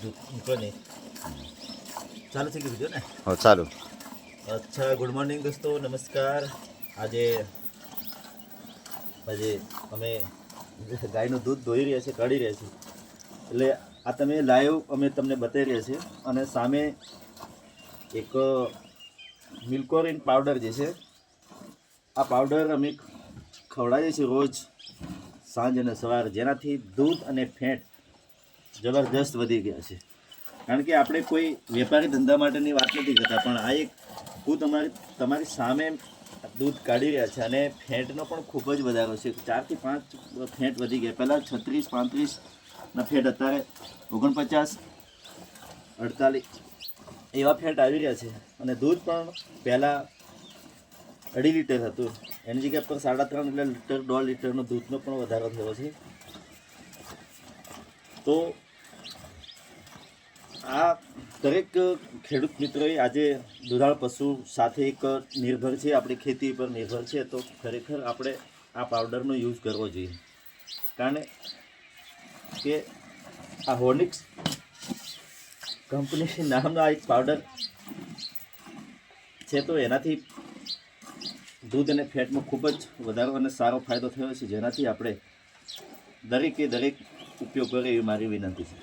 મૂકો નહીં ચાલુ થઈ ગયું વિડીયો ને હા ચાલુ. અચ્છા, ગુડ મોર્નિંગ દોસ્તો, નમસ્કાર. આજે અમે ગાયનું દૂધ દોઈ રહ્યા છીએ, કાઢી રહ્યા છીએ. એટલે આ તમે લાઈવ અમે તમને બતાવી રહ્યા છીએ. અને સામે એક મિલ્કોરિન પાવડર જે છે, આ પાવડર અમે ખવડાવીએ છીએ રોજ સાંજ અને સવાર, જેનાથી દૂધ અને ફેટ જબરદસ્ત વધી ગયા છે. કારણ કે આપણે કોઈ વેપારી ધંધા માટેની વાત નથી કરતા, પણ આ એક હું તમારી સામે દૂધ કાઢી રહ્યા છે. અને ફેટનો પણ ખૂબ જ વધારો છે. 4 થી 5 ફેટ વધી ગયા. પહેલાં 36-35ના ફેટ, અત્યારે 49, 48 એવા ફેટ આવી રહ્યા છે. અને દૂધ પણ પહેલાં 2.5 લીટર હતું, એની જગ્યા પર 3.5 લીટર 1.5 લીટરનો દૂધનો પણ વધારો થયો છે. તો આ દરેક ખેડૂત મિત્રોએ આજે દુધાળ પશુ સાથે એક નિર્ભર છે, આપણી ખેતી પર નિર્ભર છે. તો ખરેખર આપણે આ પાવડરનો યુઝ કરવો જોઈએ. કારણ કે આ હોર્લિક્સ કંપની નામનો આ એક પાવડર છે, તો એનાથી દૂધ અને ફેટમાં ખૂબ જ વધારો અને સારો ફાયદો થયો છે, જેનાથી આપણે દરેકે દરેક ઉપયોગ કરે એવી મારી વિનંતી છે.